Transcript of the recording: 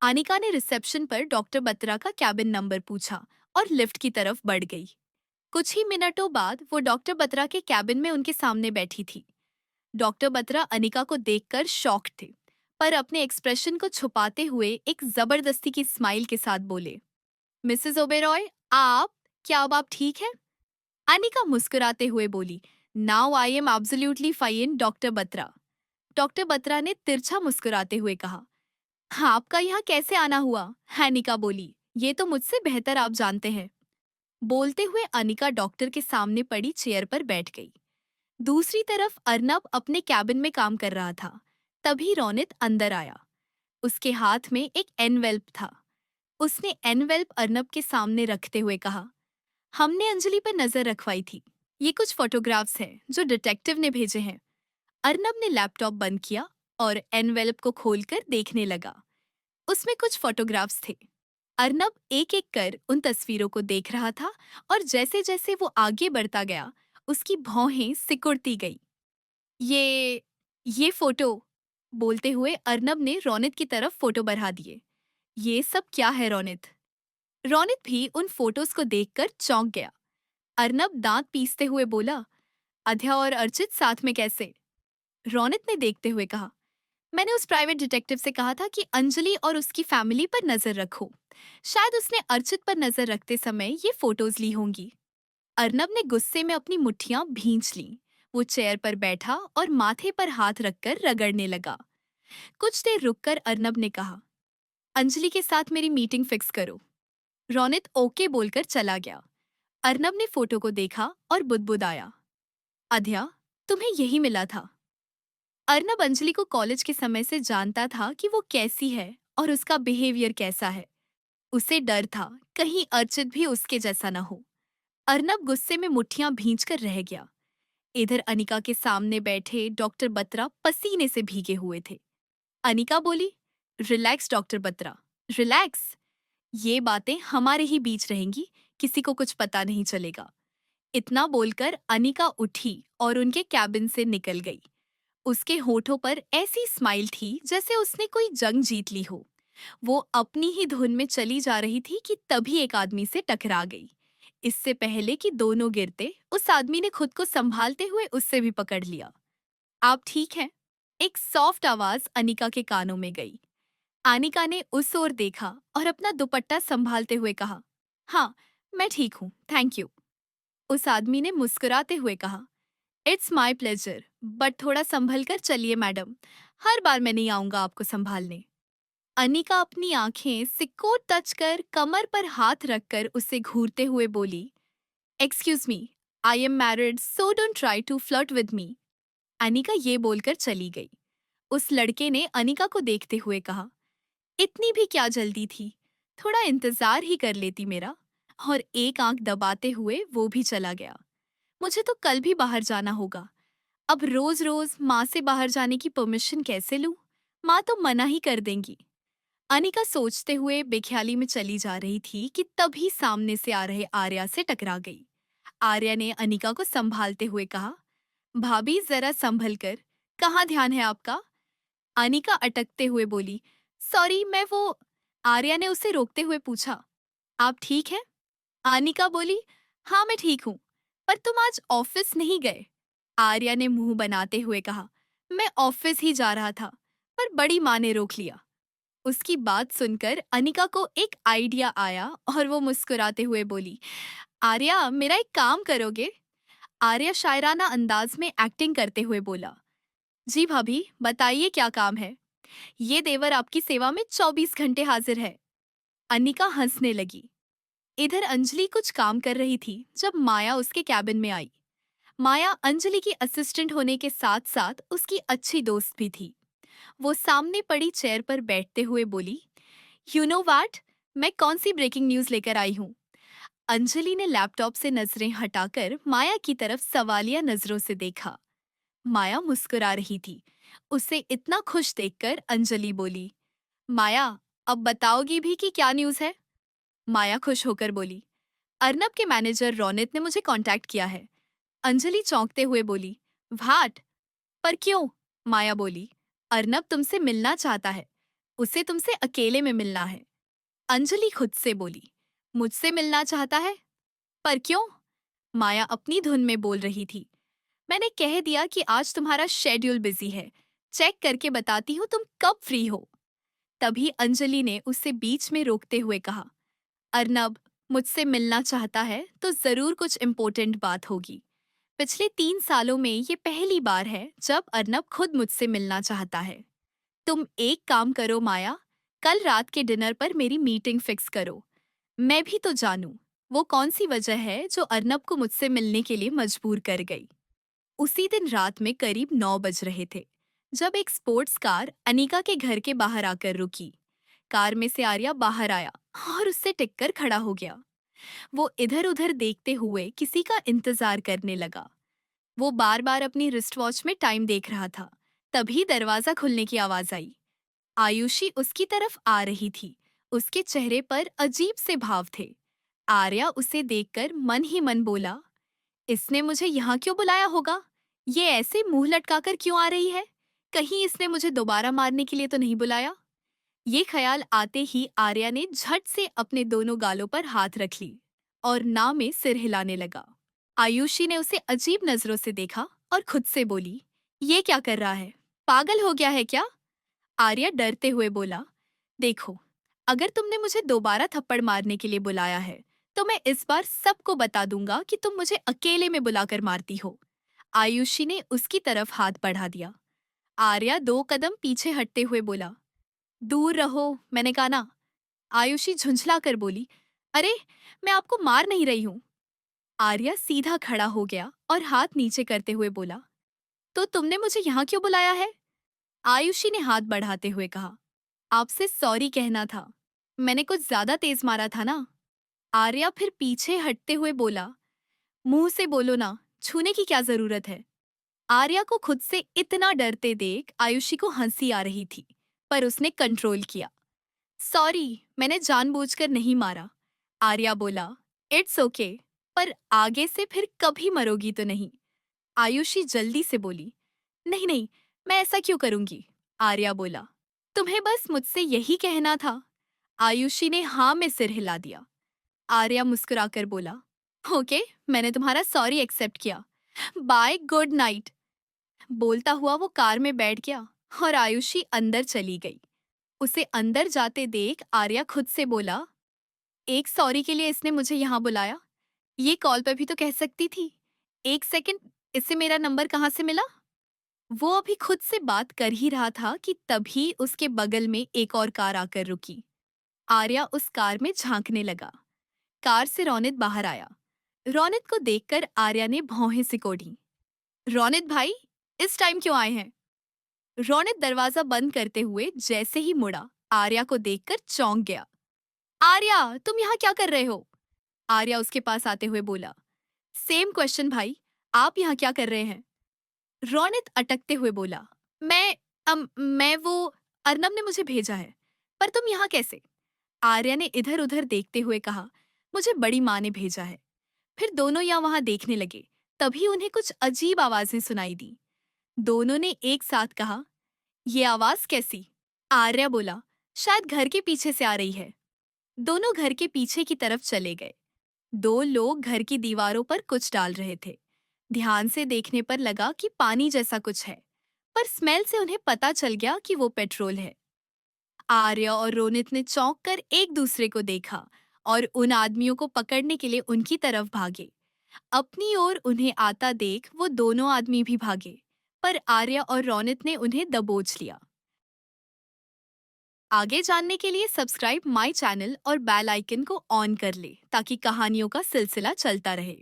अनिका ने रिसेप्शन पर डॉक्टर बत्रा का कैबिन नंबर पूछा और लिफ्ट की तरफ बढ़ गई। कुछ ही मिनटों बाद वो डॉक्टर बत्रा के कैबिन में उनके सामने बैठी थी। डॉक्टर बत्रा अनिका को देखकर शॉक्ड थे, पर अपने एक्सप्रेशन को छुपाते हुए एक जबरदस्ती की स्माइल के साथ बोले, मिसेस ओबेरॉय, आप क्या अब आप ठीक है? अनिका मुस्कुराते हुए बोली, now I am absolutely fine doctor Batra. Doctor Batra ने तिरछा मुस्कुराते हुए कहा, हाँ, आपका यहाँ कैसे आना हुआ? अनिका बोली, ये तो मुझसे बेहतर आप जानते हैं। बोलते हुए अनिका डॉक्टर के सामने पड़ी चेयर पर बैठ गई। दूसरी तरफ अर्नब अपने कैबिन में काम कर रहा था। तभी रोनित अंदर आया। उसके हाथ में एक एनवेल्प था। उसने एनवेल्प अर्नब के सामने रखते हुए कहा, हमने अंजलि पर नजर रखवाई थी। ये कुछ फोटोग्राफ्स हैं जो डिटेक्टिव ने भेजे हैं। अर्नब ने लैपटॉप बंद किया और एनवेल्प को खोलकर देखने लगा। उसमें कुछ फोटोग्राफ्स थे। अर्नब एक एक कर उन तस्वीरों को देख रहा था और जैसे जैसे वो आगे बढ़ता गया, उसकी भौहें सिकुड़ती गई। ये ये फोटो, बोलते हुए अर्नब ने रोनित की तरफ फोटो बढ़ा दिए। ये सब क्या है रोनित? रोनित भी उन फोटोज को देखकर चौंक गया। अर्नब दांत पीसते हुए बोला, अध्या और अर्चित साथ में कैसे? रोनित ने देखते हुए कहा, मैंने उस प्राइवेट डिटेक्टिव से कहा था कि अंजलि और उसकी फैमिली पर नजर रखो। शायद उसने अर्चित पर नजर रखते समय ये फोटोज ली होंगी। अर्नब ने गुस्से में अपनी मुट्ठियां भींच लीं। वो चेयर पर बैठा और माथे पर हाथ रखकर रगड़ने लगा। कुछ देर रुककर अर्नब ने कहा, अंजलि के साथ मेरी मीटिंग फिक्स करो। रोनित ओके बोलकर चला गया। अर्नब ने फोटो को देखा और बुदबुदाया, अध्या, तुम्हें यही मिला था। अर्नब अंजलि को कॉलेज के समय से जानता था कि वो कैसी है और उसका बिहेवियर कैसा है। उसे डर था कहीं अर्चित भी उसके जैसा न हो। अर्नब गुस्से में मुट्ठियां भींचकर रह गया। इधर अनिका के सामने बैठे डॉक्टर बत्रा पसीने से भीगे हुए थे। अनिका बोली, रिलैक्स डॉक्टर बत्रा, रिलैक्स। ये बातें हमारे ही बीच रहेंगी, किसी को कुछ पता नहीं चलेगा। इतना बोलकर अनिका उठी और उनके कैबिन से निकल गई। उसके होठों पर ऐसी स्माइल थी जैसे उसने कोई जंग जीत ली हो। वो अपनी ही धुन में चली जा रही थी कि तभी एक आदमी से टकरा गई। इससे पहले कि दोनों गिरते, उस आदमी ने खुद को संभालते हुए उससे भी पकड़ लिया। आप ठीक हैं? एक सॉफ्ट आवाज अनिका के कानों में गई। अनिका ने उस ओर देखा और अपना दुपट्टा संभालते हुए कहा, हाँ, मैं ठीक हूँ, थैंक यू। उस आदमी ने मुस्कुराते हुए कहा, इट्स माई प्लेजर, बट थोड़ा संभल कर चलिए मैडम। हर बार मैं नहीं आऊंगा आपको संभालने। अनिका अपनी आंखें सिकोड़ तच कर कमर पर हाथ रखकर उसे घूरते हुए बोली, excuse me, I am married so don't try to flirt with me. Anika ये बोलकर चली गई। उस लड़के ने अनिका को देखते हुए कहा, इतनी भी क्या जल्दी थी, थोड़ा इंतजार ही कर लेती मेरा। और एक आंख दबाते हुए वो भी चला गया। मुझे तो कल भी बाहर जाना होगा। अब रोज रोज माँ से बाहर जाने की परमिशन कैसे लूं? माँ तो मना ही कर देंगी। अनिका सोचते हुए बेख्याली में चली जा रही थी कि तभी सामने से आ रहे आर्या से टकरा गई। आर्या ने अनिका को संभालते हुए कहा, भाभी जरा संभल कर, कहाँ ध्यान है आपका? अनिका अटकते हुए बोली, सॉरी मैं वो। आर्या ने उसे रोकते हुए पूछा, आप ठीक हैं? अनिका बोली, हाँ मैं ठीक हूँ, पर तुम आज ऑफिस नहीं गए? आर्या ने मुंह बनाते हुए कहा, मैं ऑफिस ही जा रहा था, पर बड़ी माँ ने रोक लिया। उसकी बात सुनकर अनिका को एक आइडिया आया और वो मुस्कुराते हुए बोली, आर्या मेरा एक काम करोगे? आर्या शायराना अंदाज में एक्टिंग करते हुए बोला, जी भाभी, बताइए क्या काम है? ये देवर आपकी सेवा में 24 घंटे हाजिर है। अनिका हंसने लगी। इधर अंजलि कुछ काम कर रही थी जब माया उसके कैबिन में आई। माया अंजलि की असिस्टेंट होने के साथ साथ उसकी अच्छी दोस्त भी थी। वो सामने पड़ी चेयर पर बैठते हुए बोली, यू नो व्हाट, मैं कौन सी ब्रेकिंग न्यूज लेकर आई हूँ? अंजलि ने लैपटॉप से नजरें हटाकर माया की तरफ सवालिया नजरों से देखा। माया मुस्कुरा रही थी। उसे इतना खुश देखकर अंजलि बोली, माया, अब बताओगी भी कि क्या न्यूज है? माया खुश होकर बोली, अर्नब के मैनेजर रोनित ने मुझे कांटेक्ट किया है। अंजलि चौंकते हुए बोली, व्हाट? पर क्यों? माया बोली, अर्नब तुमसे मिलना चाहता है। उसे तुमसे अकेले में मिलना है। अंजलि खुद से बोली, मुझसे मिलना चाहता है? पर क्यों? माया अपनी धुन में बोल रही थी। मैंने कह दिया कि आज तुम्हारा शेड्यूल बिजी है, चेक करके बताती हूँ तुम कब फ्री हो। तभी अंजलि ने उसे बीच में रोकते हुए कहा, अर्नब मुझसे मिलना चाहता है तो जरूर कुछ इम्पोर्टेंट बात होगी। पिछले 3 सालों में ये पहली बार है जब अर्नब खुद मुझसे मिलना चाहता है। तुम एक काम करो माया, कल रात के डिनर पर मेरी मीटिंग फिक्स करो। मैं भी तो जानूं वो कौन सी वजह है जो अर्नब को मुझसे मिलने के लिए मजबूर कर गई। उसी दिन रात में करीब 9 बज रहे थे जब एक स्पोर्ट्स कार अनीका के घर के बाहर आकर रुकी। कार में से आर्या बाहर आया और उससे टिककर खड़ा हो गया। वो इधर उधर देखते हुए किसी का इंतजार करने लगा। वो बार बार अपनी रिस्ट वॉच में टाइम देख रहा था। तभी दरवाजा खुलने की आवाज आई। आयुषी उसकी तरफ आ रही थी। उसके चेहरे पर अजीब से भाव थे। आर्या उसे देखकर मन ही मन बोला, इसने मुझे यहाँ क्यों बुलाया होगा? ये ऐसे मुंह लटकाकर क्यों आ रही है? कहीं इसने मुझे दोबारा मारने के लिए तो नहीं बुलाया? ये ख्याल आते ही आर्या ने झट से अपने दोनों गालों पर हाथ रख ली और ना में सिर हिलाने लगा। आयुषी ने उसे अजीब नजरों से देखा और खुद से बोली, ये क्या कर रहा है? पागल हो गया है क्या? आर्या डरते हुए बोला, देखो, अगर तुमने मुझे दोबारा थप्पड़ मारने के लिए बुलाया है तो मैं इस बार सबको बता दूंगा कि तुम मुझे अकेले में बुलाकर मारती हो। आयुषी ने उसकी तरफ हाथ बढ़ा दिया। आर्या 2 कदम पीछे हटते हुए बोला, दूर रहो, मैंने कहा ना। आयुषी झुंझला कर बोली, अरे मैं आपको मार नहीं रही हूँ। आर्या सीधा खड़ा हो गया और हाथ नीचे करते हुए बोला, तो तुमने मुझे यहाँ क्यों बुलाया है? आयुषी ने हाथ बढ़ाते हुए कहा, आपसे सॉरी कहना था। मैंने कुछ ज्यादा तेज मारा था ना। आर्या फिर पीछे हटते हुए बोला, मुंह से बोलो ना, छूने की क्या जरूरत है? आर्या को खुद से इतना डरते देख आयुषी को हंसी आ रही थी, पर उसने कंट्रोल किया। सॉरी, मैंने जानबूझकर नहीं मारा। आर्या बोला, इट्स ओके, पर आगे से फिर कभी मरोगी तो नहीं? आयुषी जल्दी से बोली, नहीं नहीं, मैं ऐसा क्यों करूंगी? आर्या बोला, तुम्हें बस मुझसे यही कहना था। आयुषी ने हाँ में सिर हिला दिया। आर्या मुस्कुराकर बोला, ओके, मैंने तुम्हारा सॉरी एक्सेप्ट किया। Bye, good night. बोलता हुआ वो कार में बैठ गया और आयुषी अंदर चली गई। उसे अंदर जाते देख आर्या खुद से बोला, एक सॉरी के लिए इसने मुझे यहाँ बुलाया। ये कॉल पर भी तो कह सकती थी। एक सेकंड, इससे मेरा नंबर कहाँ से मिला? वो अभी खुद से बात कर ही रहा था कि तभी उसके बगल में एक और कार आकर रुकी। आर्या उस कार में झांकने लगा। कार से रोनित बाहर आया। रोनित को देखकर आर्या ने भौहें सिकोड़ी। रोनित भाई, इस टाइम क्यों आए हैं? रोनित दरवाजा बंद करते हुए जैसे ही मुड़ा, आर्या को देखकर चौंक गया। आर्या, तुम यहाँ क्या कर रहे हो? आर्या उसके पास आते हुए बोला, सेम क्वेश्चन भाई, आप यहाँ क्या कर रहे हैं? रोनित अटकते हुए बोला, मैं वो अर्नब ने मुझे भेजा है। पर तुम यहाँ कैसे? आर्या ने इधर उधर देखते हुए कहा, मुझे बड़ी माँ ने भेजा है। फिर दोनों यहाँ वहां देखने लगे। तभी उन्हें कुछ अजीब आवाजें सुनाई दी। दोनों ने एक साथ कहा, ये आवाज कैसी? आर्या बोला, शायद घर के पीछे से आ रही है। दोनों घर के पीछे की तरफ चले गए। 2 लोग घर की दीवारों पर कुछ डाल रहे थे। ध्यान से देखने पर लगा कि पानी जैसा कुछ है, पर स्मेल से उन्हें पता चल गया कि वो पेट्रोल है। आर्या और रोनित ने चौंक कर एक दूसरे को देखा और उन आदमियों को पकड़ने के लिए उनकी तरफ भागे। अपनी ओर उन्हें आता देख वो दोनों आदमी भी भागे, पर आर्या और रोनित ने उन्हें दबोच लिया। आगे जानने के लिए सब्सक्राइब माई चैनल और बेल आइकन को ऑन कर ले ताकि कहानियों का सिलसिला चलता रहे।